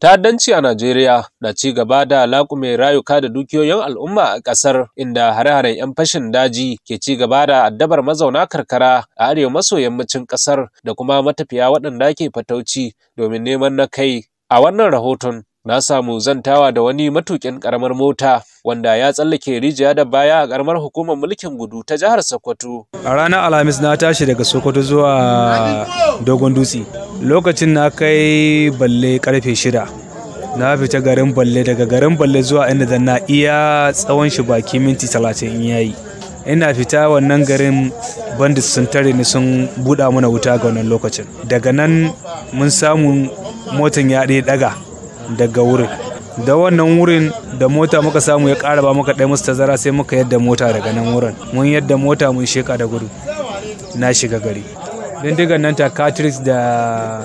Ta'addanci a Najeriya na ci gaba da laƙume rayuka da dukiyoyin al'umma a ƙasar, inda hare-haren 'yan fashin daji ke ci gaba da addabar mazauna karkara a arewa maso yammacin ƙasar da kuma matafiya waɗanda ke fatauci domin neman na kai. A wannan rahoton na samu zantawa da wani matuƙin ƙaramar mota wanda ya tsallake rijiya da baya a ƙaramar hukumar mulkin Gudu ta jihar Sokoto. A ranar Alhamis na tashi daga Sokoto zuwa Dogon Dutse. Lokacin na kai Balle karfe 6. Na fita garin Balle, daga garin Balle zuwa inda zan na iya tsawon shi baki minti 30 in yayi. Ina fita wannan garin bandits sun tare ni, sun buɗa mana wuta ga wannan lokacin. Daga nan mun samu motan ya ɗaga daga wurin. Da wannan wurin da mota muka samu ya ƙara ba muka ɗaya musu tazara, sai muka yadda mota daga nan wurin. Mun yadda mota mun sheka da gudu. Na shiga gari. Bindigan nan ta Catrix da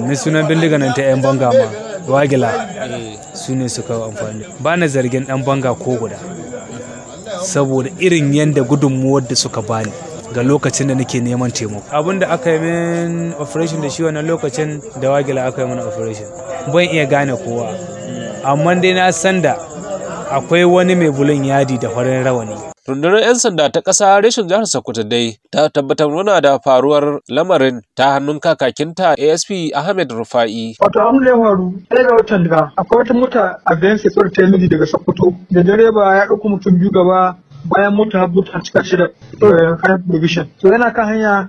ni sunan bindigan nan ta 'yan banga ma Wagila su ne suka amfani. Ba na zargin ɗan banga ko guda, saboda irin yadda gudunmuwar da suka bani ga lokacin da nake neman taimako. Abin da aka yi min operation da shi wannan lokacin da Wagila aka yi mana operation, ban iya gane kowa, amma dai na san da akwai wani mai bulun yadi da farin rawani. Rundunar 'yan sanda ta ƙasa reshen jihar Sokoto dai ta tabbatar mana da faruwar lamarin ta hannun kakakinta ASP Ahmed Rufa'i. Wato abin da ya faru ɗaya ga watan da akwai wata mota a bayan sefar ta yi daga Sokoto da direba ya ɗauko mutum biyu gaba, bayan mota har buta cika shi da kayan provision. To yana kan hanya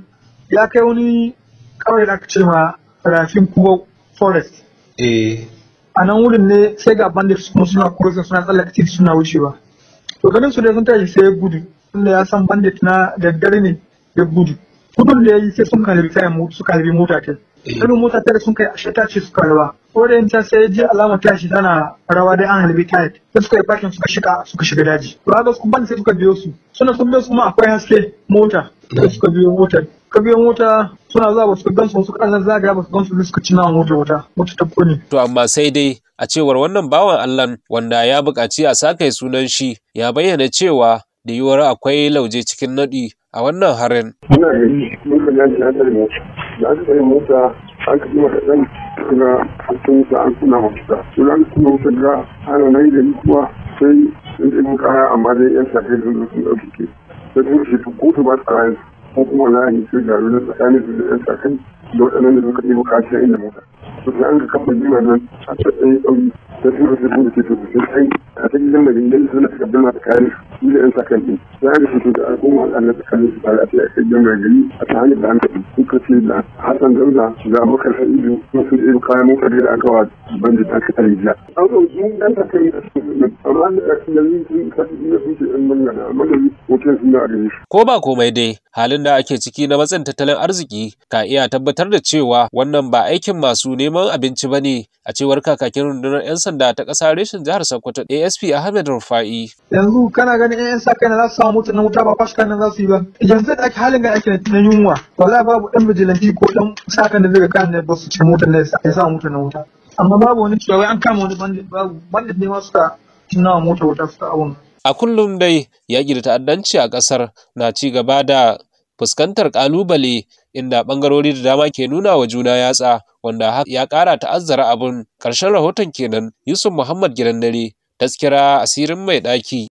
ya kai wani kawai da aka ce ma Rafin Kubo Forest. A nan wurin ne sai ga bandits kuma suna crossing, suna tsallaka titi suna wucewa. To ganin su da sun tashi sai ya gudu, tunda ya san bandit na daddare ne ya gudu. Gudun da ya yi sai sun kalbi tayan mota, suka kalbi mota ta. Irin mota ta sun kai ashe ta ce suka rawa. Ko da yanta sai ya ji alamar tashi tana rawa dai an halbi tayar. Sai suka yi parking suka shiga daji. To haka su bandit sai suka biyo su. Sun biyo su kuma akwai haske mota. Sai suka biyo motar. Ka biyo mota suna zuwa ba su gansu, su kan zagaya ba su gansu, suka ci nawa mota ta kone. To amma sai dai a cewar wannan bawan Allah wanda ya buƙaci a sake sunan shi, ya bayyana cewa da yiwuwar akwai lauje cikin naɗi a wannan harin. Muna gari mun kan yanci an tare mota, da aka tsaye mota an kaɗi mata ɗan ga sun sa an kuna mota. Sun an kuna mota ga ana nan da kuwa sai sun ɗin kaya, amma dai 'yan sakai sun ɗauki ke. Sai sun shi kotu ba su kayan ko kuma na yi sai garu na tsakanin su da 'yan sakai da waɗannan da suka ɗin kayan inda mota. Sai an ga kafa jima nan a tsaye ɗauki sai sun rufe da ke to sai a ta gidan da gindin suna takardun masu kayan su da 'yan sakan ɗin. Sai an ga fito da al'umma waɗanda tsakanin su tare a ta kai gidan mai gari a ta hanyar da an kaɗi. Suka ce da Hassan Dauda da Abubakar Sa'idu kuma su ɗin kayan motar da aka wa bandit aka tare jiya. An zo su ɗan sakan da su amma da yanzu sun kasu da su ce ɗan bangana, amma da hoton sun da a gare shi. Ko ba komai dai, halin da ake ciki na matsin tattalin arziki ka iya tabbatar da cewa wannan ba aikin masu neman abinci ba ne, a cewar kakakin rundunar 'yan sanda ta ƙasa reshen jihar Sokoto ASP Ahmed Rufa'i. Yanzu kana ganin 'yan sa kai na za su samu mutu na wuta ba kwashi kan nan za su yi ba. Yanzu da ake halin da ake na yunwa, wallahi babu ɗan bijilanti ko ɗan sa kan da zai ga kan ne ba su ce motar ne ya sa mutu na wuta. Amma babu wani cewa wai an kama wani bandit, babu bandit ne ma suka tunawa mota wuta suka abun. A kullum dai yaƙi da ta'addanci a ƙasar na ci gaba da fuskantar ƙalubale, inda ɓangarori da dama ke nuna wa juna yatsa, wanda ya ƙara ta'azzara abun. Ƙarshen rahoton kenan. Yusuf Muhammad Gidan Dare, Taskira Asirin Mai Ɗaki.